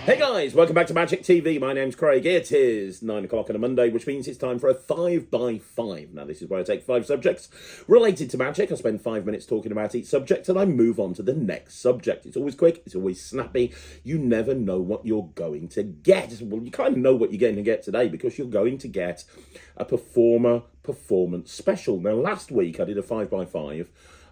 Hey guys, welcome back to Magic TV. My name's Craig. It is 9 o'clock on a Monday, which means it's time for a 5x5. Now, this is where I take 5 subjects related to magic. I spend 5 minutes talking about each subject and I move on to the next subject. It's always quick, it's always snappy. You never know what you're going to get. Well, you kind of know what you're going to get today because you're going to get a performance special. Now, last week I did a 5x5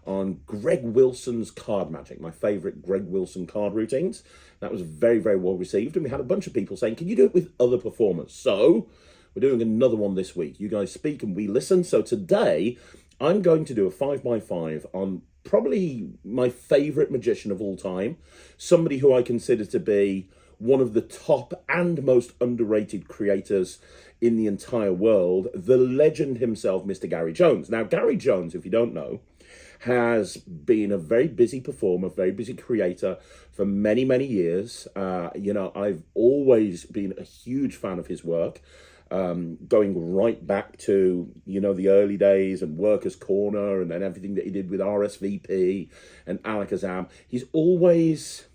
on Greg Wilson's card magic, my favourite Greg Wilson card routines. That was very, very well received, and we had a bunch of people saying, can you do it with other performers? So we're doing another one this week. You guys speak and we listen. So today I'm going to do a 5x5 on probably my favourite magician of all time, somebody who I consider to be one of the top and most underrated creators in the entire world, the legend himself, Mr. Gary Jones. Now, Gary Jones, if you don't know, has been a very busy performer, very busy creator for many, many years. I've always been a huge fan of his work, going right back to, the early days and Workers' Corner and then everything that he did with RSVP and Alakazam. He's always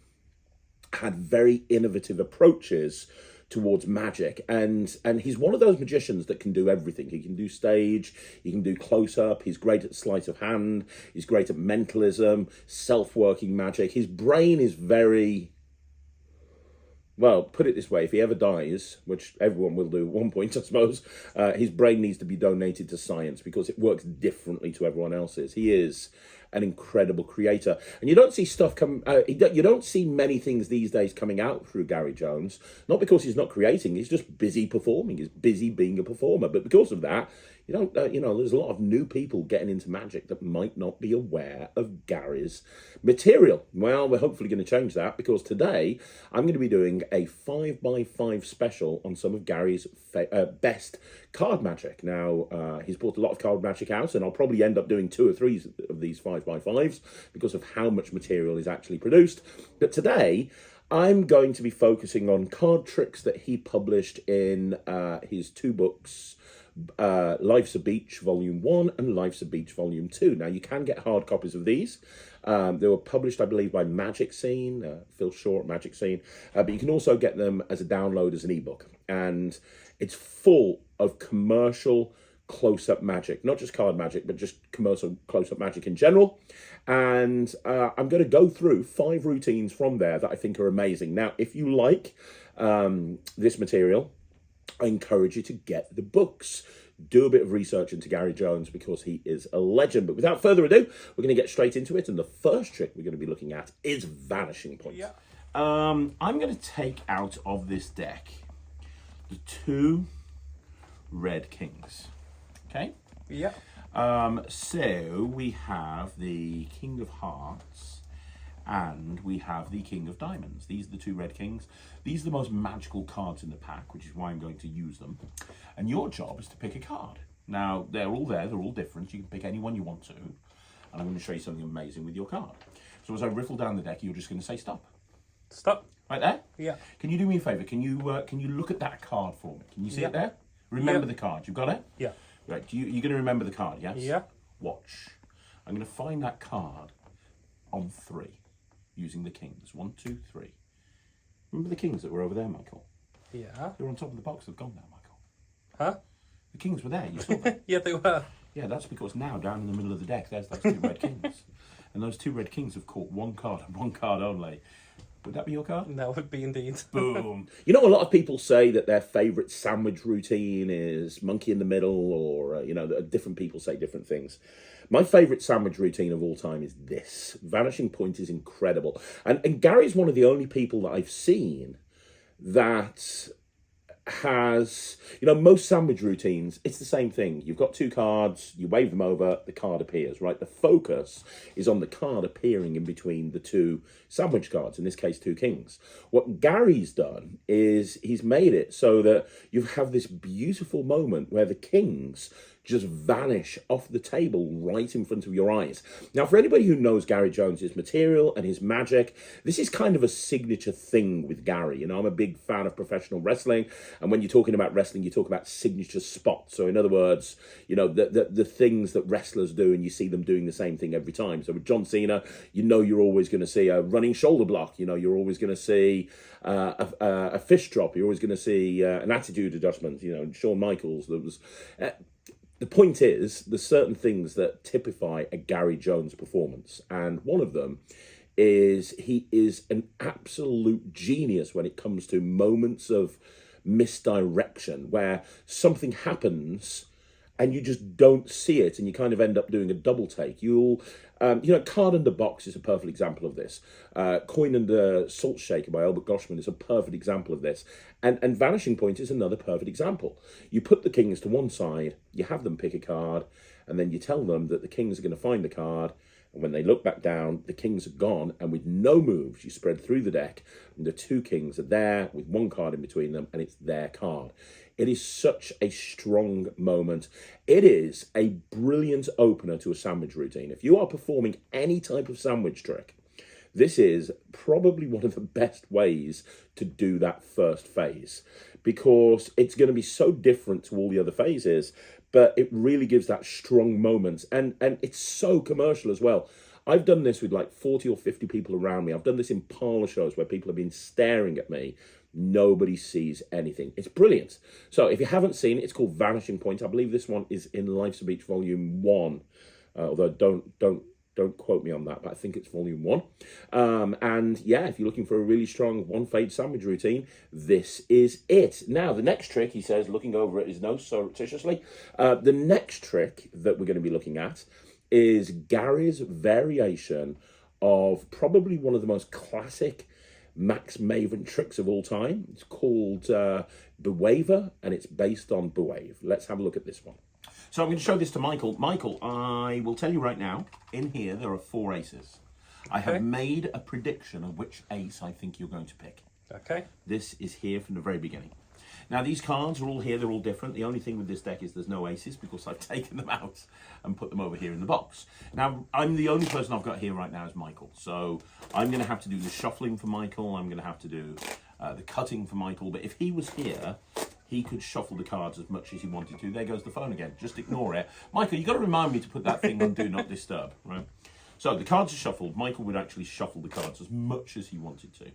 had very innovative approaches towards magic, and he's one of those magicians that can do everything. He can do stage, he can do close-up, he's great at sleight of hand, he's great at mentalism, self-working magic. His brain is very, well, put it this way, if he ever dies, which everyone will do at one point, I suppose, his brain needs to be donated to science because it works differently to everyone else's. He is an incredible creator, and you don't see stuff come. You don't see many things these days coming out through Gary Jones. Not because he's not creating; he's just busy performing. He's busy being a performer. But because of that, you don't. There's a lot of new people getting into magic that might not be aware of Gary's material. Well, we're hopefully going to change that because today I'm going to be doing a 5x5 special on some of Gary's best card magic. Now, he's brought a lot of card magic out, and I'll probably end up doing 2 or 3 of these 5x5s because of how much material is actually produced. But today, I'm going to be focusing on card tricks that he published in his 2 books, Life's a Beach Volume 1 and Life's a Beach Volume 2. Now, you can get hard copies of these. They were published, I believe, by Magic Scene, Phil Short, Magic Scene. But you can also get them as a download as an ebook. And it's full of commercial close-up magic, not just card magic, but just commercial close-up magic in general. And I'm going to go through 5 routines from there that I think are amazing. Now, if you like this material, I encourage you to get the books. Do a bit of research into Gary Jones because he is a legend. But without further ado, we're going to get straight into it. And the first trick we're going to be looking at is vanishing points. Yeah. I'm going to take out of this deck the 2 red kings. Okay? Yeah. So we have the King of Hearts and we have the King of Diamonds. These are the 2 red kings. These are the most magical cards in the pack, which is why I'm going to use them. And your job is to pick a card. Now, they're all there. They're all different. You can pick any one you want to. And I'm going to show you something amazing with your card. So as I riffle down the deck, you're just going to say stop. Stop. Right there? Yeah. Can you do me a favour? Can you look at that card for me? Can you see it there? Remember the card. You've got it? Yeah. Right. You're going to remember the card, yes? Yeah. Watch. I'm going to find that card on 3 using the kings. 1, 2, 3. Remember the kings that were over there, Michael? Yeah. They were on top of the box. They've gone now, Michael. Huh? The kings were there. You saw them. Yeah, they were. Yeah, that's because now, down in the middle of the deck, there's those 2 red kings. And those 2 red kings have caught 1 card and 1 card only. Would that be your card? That would be indeed. Boom. A lot of people say that their favourite sandwich routine is monkey in the middle, or, different people say different things. My favourite sandwich routine of all time is this. Vanishing Point is incredible. And Gary's one of the only people that I've seen that has, most sandwich routines, it's the same thing. You've got 2 cards, you wave them over, the card appears, right? The focus is on the card appearing in between the 2 sandwich cards, in this case, 2 kings. What Gary's done is he's made it so that you have this beautiful moment where the kings just vanish off the table right in front of your eyes. Now, for anybody who knows Gary Jones's material and his magic, this is kind of a signature thing with Gary. You know, I'm a big fan of professional wrestling, and when you're talking about wrestling, you talk about signature spots. So in other words, you know, the things that wrestlers do, and you see them doing the same thing every time. So with John Cena, you know you're always going to see a running shoulder block. You know, you're always going to see a fish drop. You're always going to see an attitude adjustment. You know, Shawn Michaels, there was... the point is, there's certain things that typify a Gary Jones performance, and one of them is he is an absolute genius when it comes to moments of misdirection, where something happens and you just don't see it, and you kind of end up doing a double take. You'll, you know, Card Under Box is a perfect example of this. Coin Under Salt Shaker by Albert Goshman is a perfect example of this. And Vanishing Point is another perfect example. You put the kings to one side, you have them pick a card, and then you tell them that the kings are going to find the card, and when they look back down, the kings are gone, and with no moves, you spread through the deck, and the two kings are there with one card in between them, and it's their card. It is such a strong moment. It is a brilliant opener to a sandwich routine. If you are performing any type of sandwich trick, this is probably one of the best ways to do that first phase, because it's going to be so different to all the other phases, but it really gives that strong moment. And it's so commercial as well. I've done this with like 40 or 50 people around me. I've done this in parlor shows where people have been staring at me. Nobody sees anything. It's brilliant. So if you haven't seen it, it's called Vanishing Point. I believe this one is in Life's a Beach Volume 1. Although don't quote me on that, but I think it's Volume 1. And yeah, if you're looking for a really strong one-fade sandwich routine, this is it. Now, the next trick, he says, looking over at his nose surreptitiously, the next trick that we're going to be looking at is Gary's variation of probably one of the most classic Max Maven tricks of all time. It's called Bewaver, and it's based on Bewave. Let's have a look at this one. So I'm going to show this to Michael. Michael, I will tell you right now, in here there are 4 aces. I have made a prediction of which ace I think you're going to pick. Okay. This is here from the very beginning. Now, these cards are all here, they're all different. The only thing with this deck is there's no aces, because I've taken them out and put them over here in the box. Now, I'm the only person I've got here right now is Michael. So I'm going to have to do the shuffling for Michael. I'm going to have to do the cutting for Michael. But if he was here, he could shuffle the cards as much as he wanted to. There goes the phone again. Just ignore it. Michael, you've got to remind me to put that thing on Do Not Disturb, right? So the cards are shuffled. Michael would actually shuffle the cards as much as he wanted to.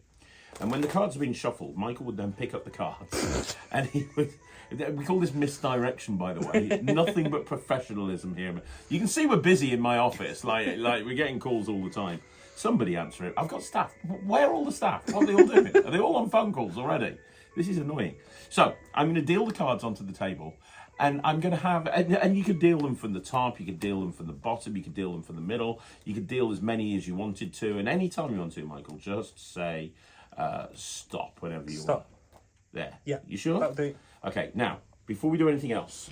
And when the cards have been shuffled, Michael would then pick up the cards, and he would... We call this misdirection, by the way. Nothing but professionalism here. You can see we're busy in my office. Like we're getting calls all the time. Somebody answer it. I've got staff. Where are all the staff? What are they all doing? Are they all on phone calls already? This is annoying. So I'm going to deal the cards onto the table, and I'm going to have... And you could deal them from the top. You could deal them from the bottom. You could deal them from the middle. You could deal as many as you wanted to. And any time you want to, Michael, just say... stop whenever you want. There. Yeah. You sure? That'll do. Okay, now, before we do anything else,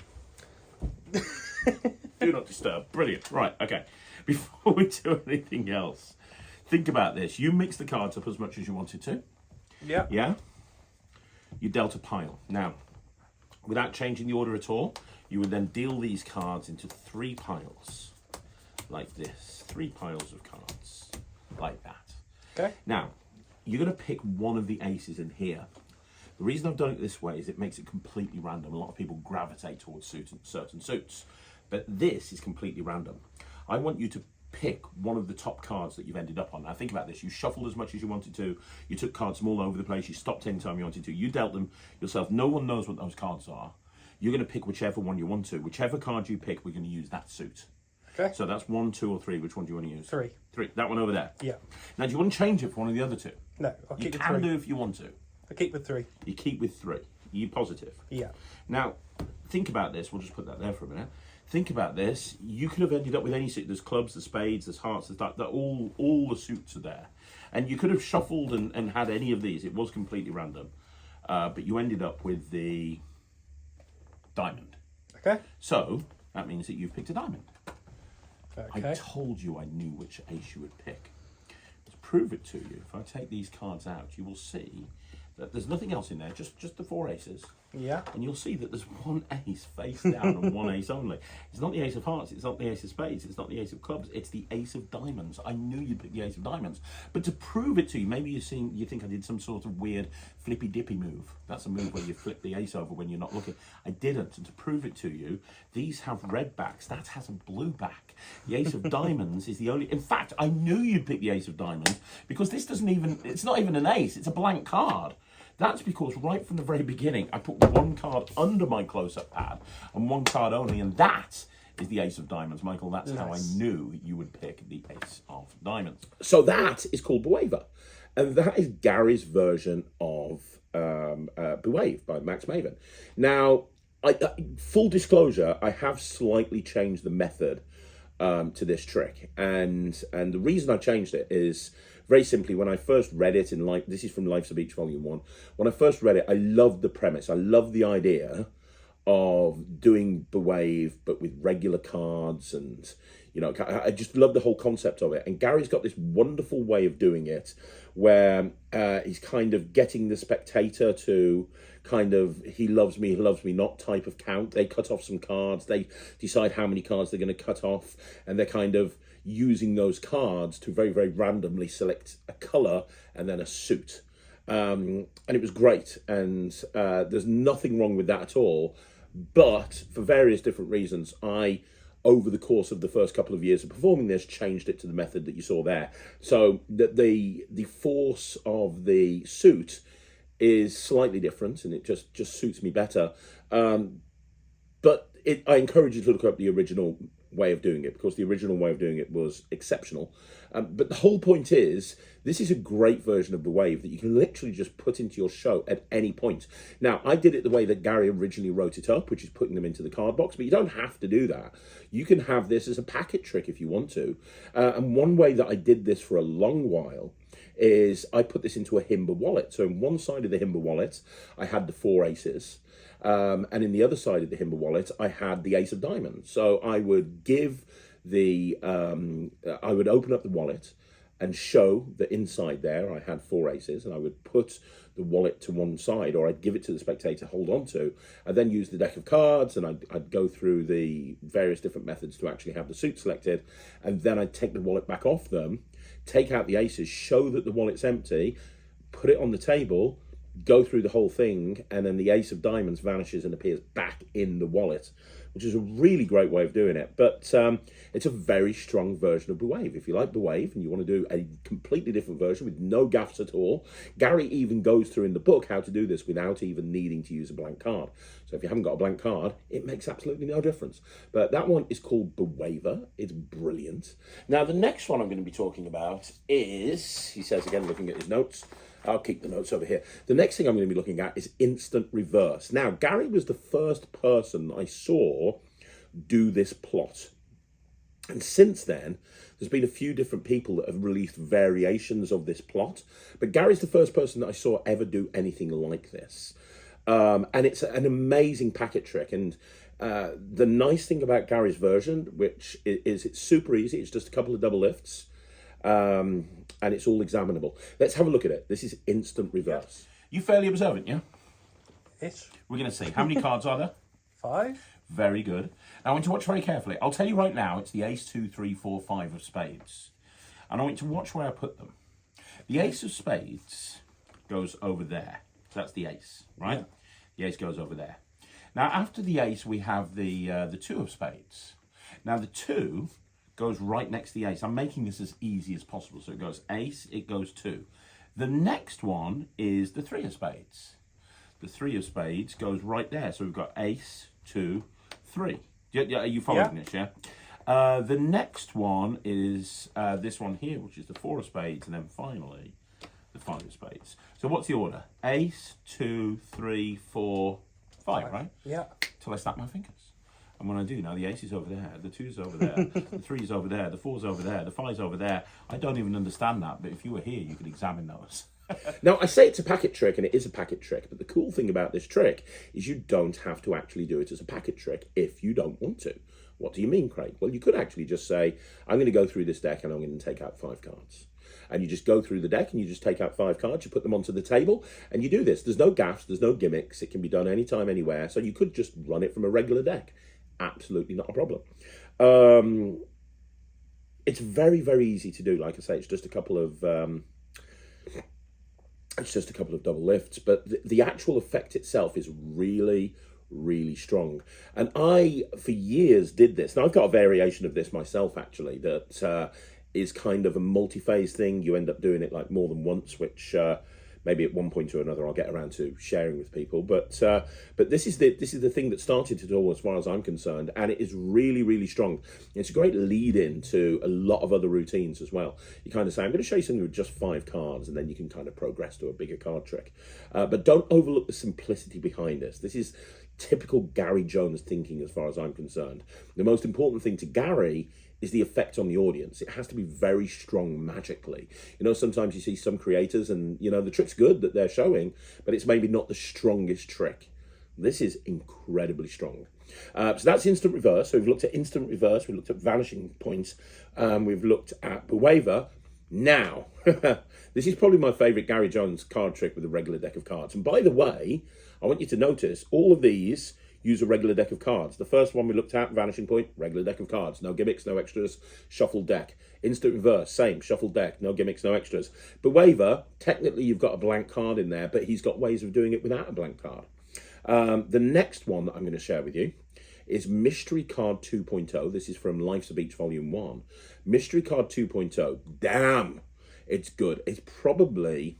do not disturb. Brilliant. Right, okay. Before we do anything else, think about this. You mix the cards up as much as you wanted to. Yeah. Yeah? You dealt a pile. Now, without changing the order at all, you would then deal these cards into 3 piles. Like this. 3 piles of cards. Like that. Okay. Now, you're going to pick one of the aces in here. The reason I've done it this way is it makes it completely random. A lot of people gravitate towards certain suits, but this is completely random. I want you to pick one of the top cards that you've ended up on. Now think about this. You shuffled as much as you wanted to. You took cards from all over the place. You stopped any time you wanted to. You dealt them yourself. No one knows what those cards are. You're going to pick whichever one you want to. Whichever card you pick, we're going to use that suit. Okay. So that's 1, 2, or 3. Which one do you want to use? 3. 3. That one over there. Yeah. Now, do you want to change it for one of the other 2? No, I'll keep you with 3. can do if you want to. I'll keep with 3. You keep with 3. Are you positive? Yeah. Now, think about this. We'll just put that there for a minute. Think about this. You could have ended up with any suit. There's clubs, there's spades, there's hearts, there's that. All the suits are there. And you could have shuffled and had any of these. It was completely random. But you ended up with the diamond. Okay. So, that means that you've picked a diamond. Okay. I told you I knew which ace you would pick. To prove it to you, if I take these cards out, you will see that there's nothing else in there, just the 4 aces. Yeah. and you'll see that there's one ace face down and one ace only. It's not the ace of hearts, it's not the ace of spades, it's not the ace of clubs, it's the ace of diamonds. I knew you'd pick the ace of diamonds. But to prove it to you, maybe you think I did some sort of weird flippy dippy move. That's a move where you flip the ace over when you're not looking. I didn't. And to prove it to you, these have red backs, that has a blue back. The ace of diamonds is the only... In fact, I knew you'd pick the ace of diamonds because this doesn't even... It's not even an ace, it's a blank card. That's because right from the very beginning, I put one card under my close-up pad and one card only, and that is the ace of diamonds, Michael. That's how I knew you would pick the ace of diamonds. So that is called Bewaiver, and that is Gary's version of Bewave by Max Maven. Now, full disclosure, I have slightly changed the method to this trick, and the reason I changed it is very simply, when I first read it in this is from Life's a Beach Volume 1. When I first read it, I loved the premise. I loved the idea of doing Bewave, but with regular cards, and I just love the whole concept of it. And Gary's got this wonderful way of doing it, where he's kind of getting the spectator to kind of he loves me not type of count. They cut off some cards, they decide how many cards they're going to cut off, and they're kind of using those cards to very, very randomly select a colour and then a suit. And it was great, and there's nothing wrong with that at all. But for various different reasons, I, over the course of the first couple of years of performing this, changed it to the method that you saw there. So that the force of the suit is slightly different, and it just suits me better. But I encourage you to look up the original way of doing it, because the original way of doing it was exceptional. But the whole point is, this is a great version of the wave that you can literally just put into your show at any point. Now, I did it the way that Gary originally wrote it up, which is putting them into the card box, but you don't have to do that. You can have this as a packet trick if you want to. And one way that I did this for a long while is I put this into a Himba wallet. So on one side of the Himba wallet, I had the 4 aces. And in the other side of the Himba wallet, I had the ace of diamonds. So I would give I would open up the wallet and show that inside there I had 4 aces, and I would put the wallet to one side, or I'd give it to the spectator, hold on to. I'd then use the deck of cards, and I'd go through the various different methods to actually have the suit selected, and then I'd take the wallet back off them, take out the aces, show that the wallet's empty, put it on the table, go through the whole thing, and then the ace of diamonds vanishes and appears back in the wallet, which is a really great way of doing it. But it's a very strong version of Bewave. If you like Bewave and you want to do a completely different version with no gaffes at all, Gary even goes through in the book how to do this without even needing to use a blank card. So if you haven't got a blank card, it makes absolutely no difference. But that one is called Bewaver. It's brilliant. Now, the next one I'm going to be talking about is, he says again, looking at his notes, I'll keep the notes over here. The next thing I'm going to be looking at is instant reverse. Now, Gary was the first person I saw do this plot. And since then, there's been a few different people that have released variations of this plot. But Gary's the first person that I saw ever do anything like this. And it's an amazing packet trick. And the nice thing about Gary's version, which is it's super easy. It's just a couple of double lifts. And it's all examinable. Let's have a look at it. This is instant reverse. You fairly observant, yeah? Ish. We're going to see. How many cards are there? 5. Very good. Now, I want you to watch very carefully. I'll tell you right now, it's the ace, 2, 3, 4, 5 of spades. And I want you to watch where I put them. The ace of spades goes over there. So that's the ace, right? Yeah. The ace goes over there. Now, after the ace, we have the 2 of spades. Now, the 2 goes right next to the ace. I'm making this as easy as possible. So it goes ace, it goes 2. The next one is the 3 of spades. The 3 of spades goes right there. So we've got ace, 2, 3. Are you following this, yeah? The next one is this one here, which is the 4 of spades, and then finally the 5 of spades. So what's the order? Ace, 2, 3, 4, 5, right? Yeah. Till I snap my fingers. And when I do, now the ace is over there, the 2's over there, the 3's over there, the 4's over there, the 5's over there. I don't even understand that, but if you were here, you could examine those. Now, I say it's a packet trick, and it is a packet trick, but the cool thing about this trick is you don't have to actually do it as a packet trick if you don't want to. What do you mean, Craig? Well, you could actually just say, I'm going to go through this deck and I'm going to take out 5 cards. And you just go through the deck and you just take out 5 cards, you put them onto the table, and you do this. There's no gaffs, there's no gimmicks. It can be done anytime, anywhere. So you could just run it from a regular deck. Absolutely not a problem. It's very, very easy to do. Like I say, it's just a couple of double lifts, but the actual effect itself is really, really strong. And I, for years, did this. Now, I've got a variation of this myself, actually, that is kind of a multi-phase thing. You end up doing it like more than once, which maybe at one point or another I'll get around to sharing with people. But this is the thing that started it all, as far as I'm concerned, and it is really, really strong. It's a great lead-in to a lot of other routines as well. You kind of say, I'm going to show you something with just 5 cards, and then you can kind of progress to a bigger card trick. But don't overlook the simplicity behind this. This is typical Gary Jones thinking, as far as I'm concerned. The most important thing to Gary is the effect on the audience. It has to be very strong magically. You know, sometimes you see some creators and, you know, the trick's good that they're showing, but it's maybe not the strongest trick. This is incredibly strong. So that's instant reverse. So we've looked at instant reverse, we've looked at vanishing points, we've looked at Bewaver. Now, this is probably my favourite Gary Jones card trick with a regular deck of cards. And by the way, I want you to notice all of these use a regular deck of cards. The first one we looked at, Vanishing Point, regular deck of cards. No gimmicks, no extras, shuffled deck. Instant Reverse, same, shuffled deck, no gimmicks, no extras. Bewaver, technically you've got a blank card in there, but he's got ways of doing it without a blank card. The next one that I'm going to share with you is Mystery Card 2.0. This is from Life's a Beach Volume 1. Mystery Card 2.0. Damn, it's good. It's probably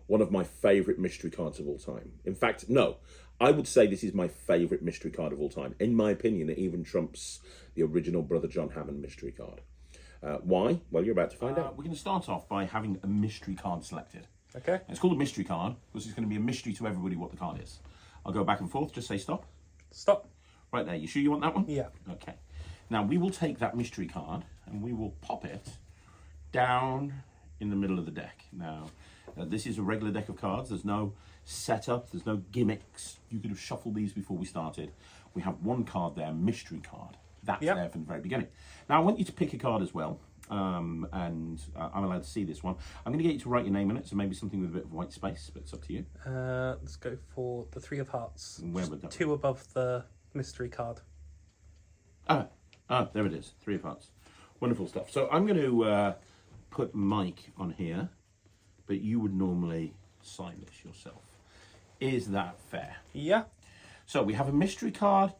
one of my favourite mystery cards of all time. In fact, no, I would say this is my favourite mystery card of all time. In my opinion, it even trumps the original Brother John Hammond mystery card. Why? Well, you're about to find out. We're going to start off by having a mystery card selected. Okay. It's called a mystery card because it's going to be a mystery to everybody what the card is. I'll go back and forth, just say stop. Stop. Right there, you sure you want that one? Yeah. Okay. Now, we will take that mystery card and we will pop it down in the middle of the deck. Now, this is a regular deck of cards. There's no setup, there's no gimmicks. You could have shuffled these before we started. We have one card there, mystery card. That's there from the very beginning. Now, I want you to pick a card as well, and I'm allowed to see this one. I'm going to get you to write your name in it, so maybe something with a bit of white space, but it's up to you. Let's go for the 3 of Hearts. Where would that be? 2 above the mystery card. There it is, 3 of Hearts. Wonderful stuff. So I'm going to put Mike on here, but you would normally sign this yourself. Is that fair? Yeah. So we have a mystery card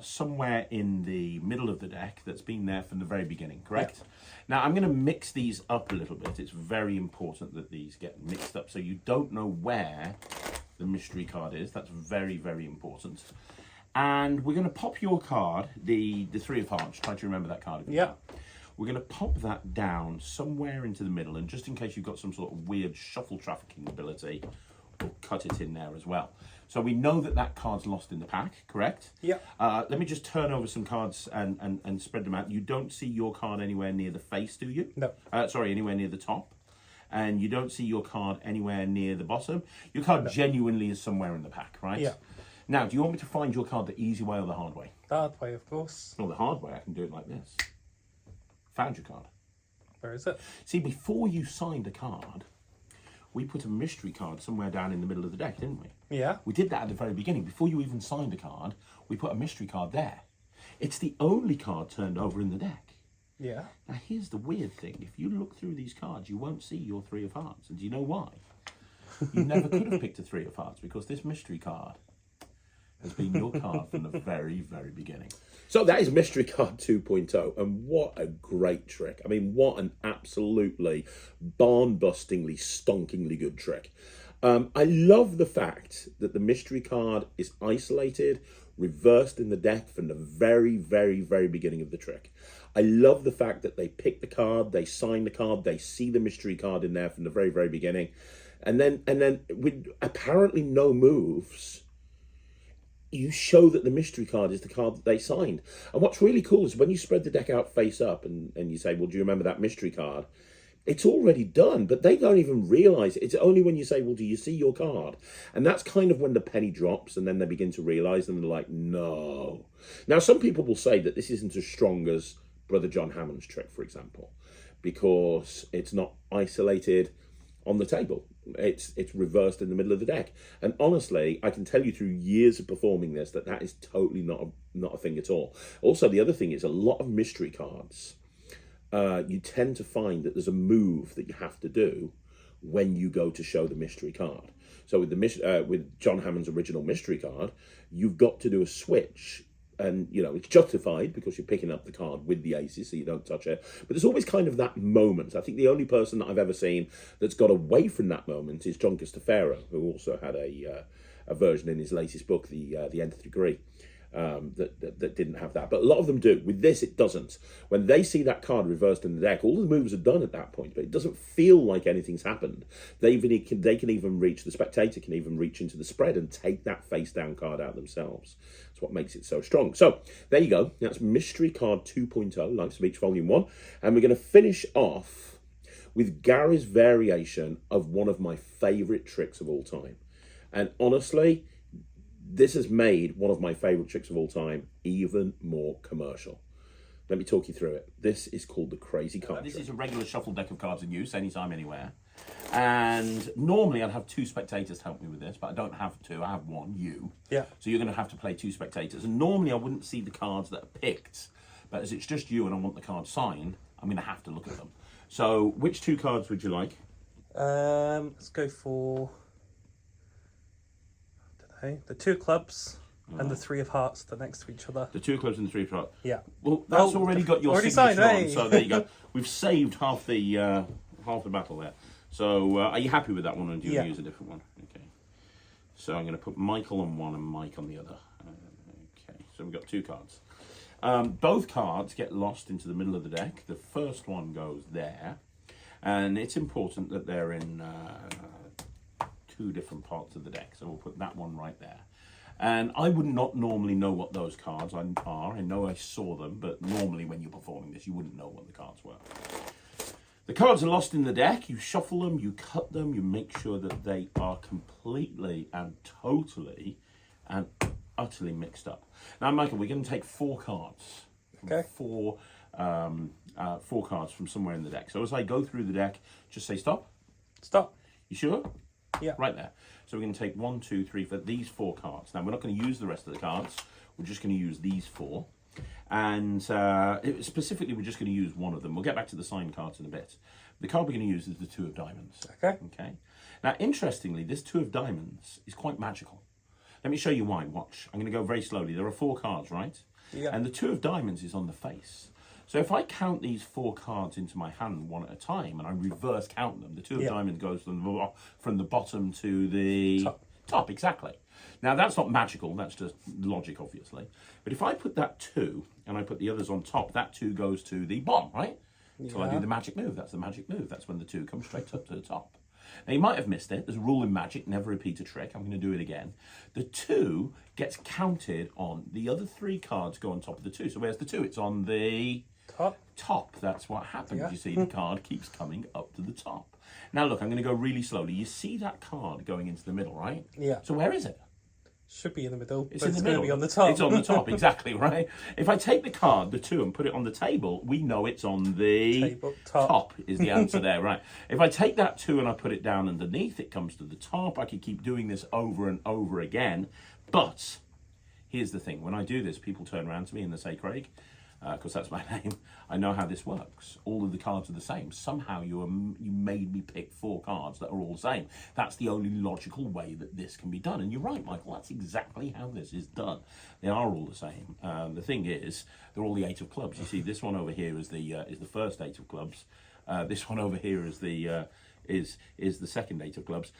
somewhere in the middle of the deck that's been there from the very beginning, correct? Yeah. Now I'm going to mix these up a little bit. It's very important that these get mixed up so you don't know where the mystery card is. That's very, very important. And we're going to pop your card, the 3 of Hearts. Try to remember that card. Yeah. We're going to pop that down somewhere into the middle, and just in case you've got some sort of weird shuffle trafficking ability, we'll cut it in there as well. So we know that that card's lost in the pack, correct? Yeah. Let me just turn over some cards and spread them out. You don't see your card anywhere near the face, do you? No. Sorry, anywhere near the top. And you don't see your card anywhere near the bottom. Your card genuinely is somewhere in the pack, right? Yeah. Now, do you want me to find your card the easy way or the hard way? The hard way, of course. Well, the hard way, I can do it like this. Found your card. Where is it? See, before you signed a card, we put a mystery card somewhere down in the middle of the deck, didn't we? Yeah. We did that at the very beginning. Before you even signed a card, we put a mystery card there. It's the only card turned over in the deck. Yeah. Now, here's the weird thing. If you look through these cards, you won't see your 3 of Hearts. And do you know why? You never could have picked a 3 of Hearts because this mystery card has been your card from the very, very beginning. So that is Mystery Card 2.0, and what a great trick. I mean, what an absolutely barn-bustingly, stonkingly good trick. I love the fact that the mystery card is isolated, reversed in the deck from the very, very, very beginning of the trick. I love the fact that they pick the card, they sign the card, they see the mystery card in there from the very, very beginning. And then with apparently no moves, you show that the mystery card is the card that they signed. And what's really cool is when you spread the deck out face up and you say, well, do you remember that mystery card? It's already done, but they don't even realise it. It's only when you say, well, do you see your card? And that's kind of when the penny drops and then they begin to realise and they're like, no. Now, some people will say that this isn't as strong as Brother John Hammond's trick, for example, because it's not isolated on the table. It's reversed in the middle of the deck. And honestly, I can tell you through years of performing this that is totally not a thing at all. Also, the other thing is a lot of mystery cards. You tend to find that there's a move that you have to do when you go to show the mystery card. So with John Hammond's original mystery card, you've got to do a switch. And, it's justified because you're picking up the card with the aces, so you don't touch it. But there's always kind of that moment. I think the only person that I've ever seen that's got away from that moment is John Cristofero, who also had a version in his latest book, The Nth Degree, that didn't have that. But a lot of them do. With this, it doesn't. When they see that card reversed in the deck, all the moves are done at that point, but it doesn't feel like anything's happened. The spectator can even reach into the spread and take that face-down card out themselves. That's what makes it so strong. So, there you go. That's Mystery Card 2.0, Lives of Each Volume 1. And we're going to finish off with Gary's variation of one of my favourite tricks of all time. And honestly, this has made one of my favourite tricks of all time even more commercial. Let me talk you through it. This is called the Crazy Card Trick. This is a regular shuffle deck of cards in use, anytime, anywhere. And normally I'd have 2 spectators to help me with this, but I don't have 2. I have 1, you. Yeah. So you're going to have to play 2 spectators. And normally I wouldn't see the cards that are picked, but as it's just you and I want the card signed, I'm going to have to look at them. So which 2 cards would you like? Let's go for... the 2 of clubs and the 3 of hearts, they're next to each other. The 2 of clubs and the 3 of hearts. Yeah. Well, that's already got your already signature signed, on, hey. so there you go. We've saved half the battle there. So are you happy with that one, or do you want to use a different one? Okay. So I'm going to put Michael on one and Mike on the other. Okay. So we've got 2 cards. Both cards get lost into the middle of the deck. The first one goes there, and it's important that they're in 2 different parts of the deck. So we'll put that one right there. And I would not normally know what those cards are. I know I saw them, but normally when you're performing this, you wouldn't know what the cards were. The cards are lost in the deck. You shuffle them, you cut them, you make sure that they are completely and totally and utterly mixed up. Now, Michael, we're going to take 4 cards. Okay. 4 cards from somewhere in the deck. So as I go through the deck, just say stop. Stop. You sure? Yeah. Right there. So we're going to take 1, 2, 3 for these 4 cards. Now, we're not going to use the rest of the cards. We're just going to use these 4. And specifically, we're just going to use one of them. We'll get back to the signed cards in a bit. The card we're going to use is the 2 of diamonds. Okay. Okay. Now, interestingly, this 2 of diamonds is quite magical. Let me show you why. Watch. I'm going to go very slowly. There are 4 cards, right? Yeah. And the 2 of diamonds is on the face. So if I count these 4 cards into my hand one at a time, and I reverse count them, the 2 of diamonds goes from the bottom to the top, exactly. Now, that's not magical, that's just logic, obviously. But if I put that 2, and I put the others on top, that 2 goes to the bottom, right? So I do the magic move, that's the magic move. That's when the 2 comes straight up to the top. Now, you might have missed it. There's a rule in magic, never repeat a trick. I'm going to do it again. The 2 gets counted on. The other 3 cards go on top of the 2. So where's the 2? It's on the... top. That's what happens. You see, the card keeps coming up to the top. Now, look, I'm going to go really slowly. You see that card going into the middle, right? Yeah. So where is it? Should be in the middle. It's but in the it's middle. Going to be on the top. It's on the top, exactly, right? If I take the card, the 2, and put it on the table, we know it's on the Table, top. is the answer there, right? If I take that 2 and I put it down underneath, it comes to the top. I could keep doing this over and over again. But here's the thing. When I do this, people turn around to me and they say, Craig, because that's my name, I know how this works. All of the cards are the same. Somehow you made me pick 4 cards that are all the same. That's the only logical way that this can be done. And you're right, Michael, that's exactly how this is done. They are all the same. The thing is, they're all the 8 of clubs. You see, this one over here is the first 8 of clubs. This one over here is the second 8 of clubs.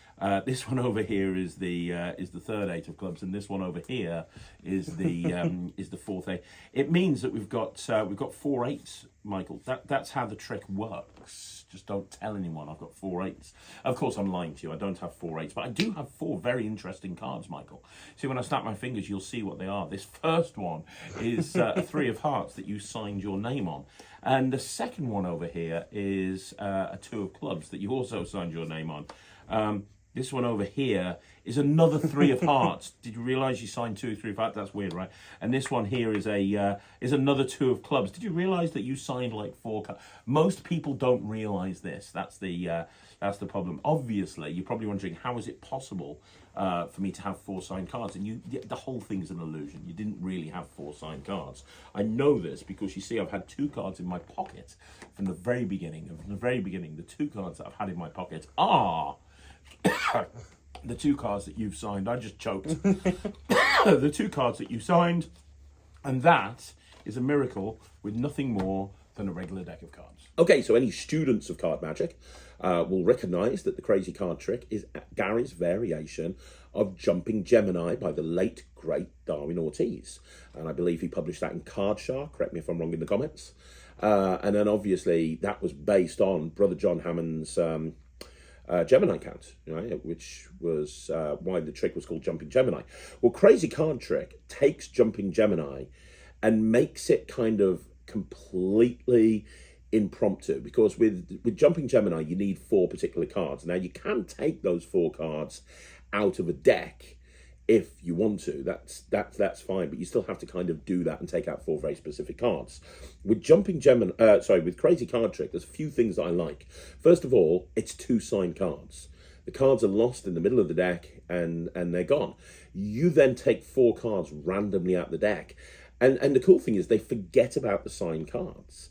This one over here is the third 8 of clubs, and this one over here is the fourth 8. It means that we've got 4 8s, Michael. That's how the trick works. Just don't tell anyone I've got 4 8s. Of course, I'm lying to you. I don't have 4 8s, but I do have 4 very interesting cards, Michael. See, when I snap my fingers, you'll see what they are. This first one is a 3 of hearts that you signed your name on. And the second one over here is a 2 of clubs that you also signed your name on. This one over here is another 3 of hearts. Did you realise you signed 2 or 3 of hearts? That's weird, right? And this one here is another 2 of clubs. Did you realise that you signed like 4 cards? Most people don't realise this. That's the problem. Obviously, you're probably wondering, how is it possible for me to have 4 signed cards? And the whole thing's an illusion. You didn't really have 4 signed cards. I know this because you see I've had 2 cards in my pocket from the very beginning. From the very beginning, the 2 cards that I've had in my pocket are the 2 cards that you've signed. I just choked. The 2 cards that you signed, and that is a miracle with nothing more than a regular deck of cards. Okay, so any students of card magic will recognise that the crazy card trick is Gary's variation of Jumping Gemini by the late, great Darwin Ortiz. And I believe he published that in Card Shark, correct me if I'm wrong in the comments. And then obviously that was based on Brother John Hammond's Gemini count, right? Which was why the trick was called Jumping Gemini. Well, Crazy Card Trick takes Jumping Gemini and makes it kind of completely impromptu, because with Jumping Gemini you need 4 particular cards. Now you can take those 4 cards out of a deck if you want to. That's fine, but you still have to kind of do that and take out 4 very specific cards. With with Crazy Card Trick, there's a few things that I like. First of all, it's 2 signed cards. The cards are lost in the middle of the deck and they're gone. You then take 4 cards randomly out the deck. And the cool thing is they forget about the signed cards.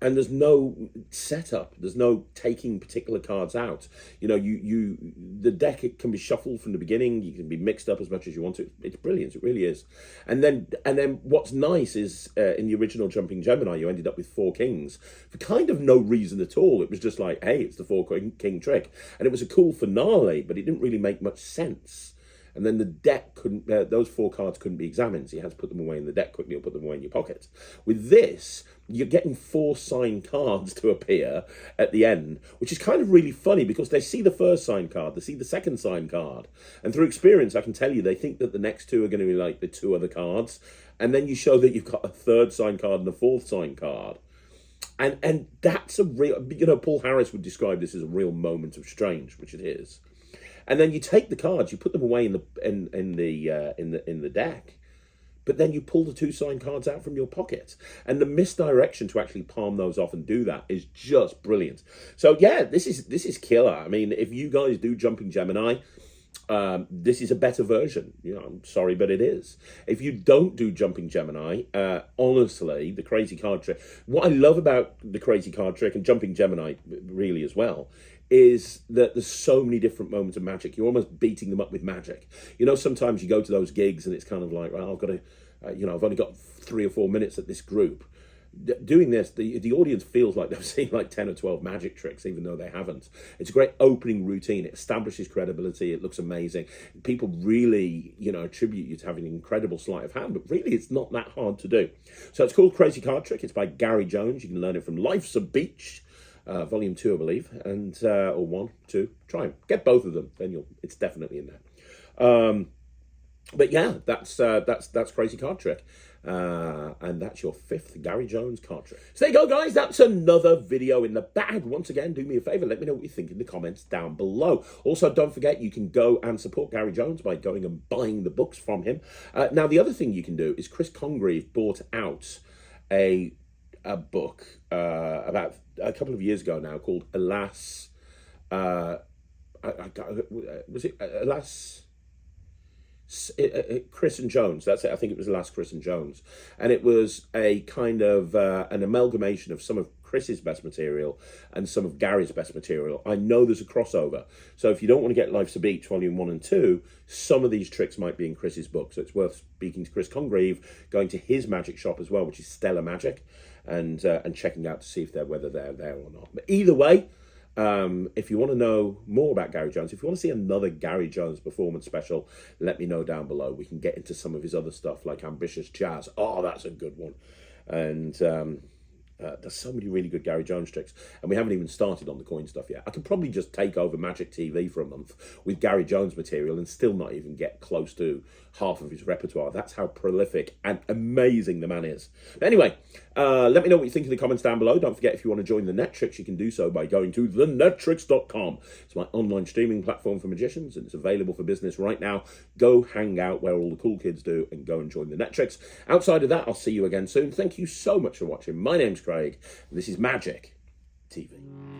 And there's no setup. There's no taking particular cards out. You know, the deck, it can be shuffled from the beginning. You can be mixed up as much as you want to. It's brilliant. It really is. And then what's nice is in the original Jumping Gemini, you ended up with 4 kings for kind of no reason at all. It was just like, hey, it's the 4 king trick, and it was a cool finale, but it didn't really make much sense. And then the deck couldn't, those 4 cards couldn't be examined, so you had to put them away in the deck quickly or put them away in your pocket. With this, you're getting 4 signed cards to appear at the end, which is kind of really funny because they see the first signed card, they see the second signed card, and through experience, I can tell you, they think that the next 2 are going to be like the 2 other cards, and then you show that you've got a 3rd signed card and a 4th signed card. And that's a real, you know, Paul Harris would describe this as a real moment of strange, which it is. And then you take the cards, you put them away in the deck, but then you pull the 2 signed cards out from your pocket. And the misdirection to actually palm those off and do that is just brilliant. So yeah, this is killer. I mean, if you guys do Jumping Gemini, this is a better version. You know, I'm sorry, but it is. If you don't do Jumping Gemini, honestly, the Crazy Card Trick, what I love about the Crazy Card Trick and Jumping Gemini really as well, is that there's so many different moments of magic. You're almost beating them up with magic. You know, sometimes you go to those gigs and it's kind of like, well, I've got to, I've only got 3 or 4 minutes at this group. Doing this, the audience feels like they've seen like 10 or 12 magic tricks, even though they haven't. It's a great opening routine. It establishes credibility. It looks amazing. People really, attribute you to having an incredible sleight of hand, but really it's not that hard to do. So it's called Crazy Card Trick. It's by Gary Jones. You can learn it from Life's a Beach. Volume 2, I believe, and or 1, 2. Try them. Get both of them, then it's definitely in there. But yeah, that's Crazy Card Trick, and that's your 5th Gary Jones card trick. So there you go, guys. That's another video in the bag. Once again, do me a favor. Let me know what you think in the comments down below. Also, don't forget you can go and support Gary Jones by going and buying the books from him. Now, the other thing you can do is Chris Congreve bought out a book about a couple of years ago now called Alas, was it Alas, Chris and Jones, that's it, I think it was Alas, Chris and Jones, and it was a kind of an amalgamation of some of Chris's best material and some of Gary's best material. I know there's a crossover, so if you don't want to get Life's a Beach Volume 1 and 2, some of these tricks might be in Chris's book, so it's worth speaking to Chris Congreve, going to his magic shop as well, which is Stellar Magic, and checking out to see if whether they're there or not. But either way, if you want to know more about Gary Jones, if you want to see another Gary Jones performance special, let me know down below. We can get into some of his other stuff like Ambitious Jazz. Oh, that's a good one. And There's so many really good Gary Jones tricks, and we haven't even started on the coin stuff yet. I could probably just take over Magic TV for a month with Gary Jones material and still not even get close to half of his repertoire. That's how prolific and amazing the man is. But anyway, let me know what you think in the comments down below. Don't forget, if you want to join the Netrix, you can do so by going to thenetrix.com. It's my online streaming platform for magicians, and it's available for business right now. Go hang out where all the cool kids do and go and join the Netrix. Outside of that, I'll see you again soon. Thank you so much for watching. My name's Craig, and this is Magic TV.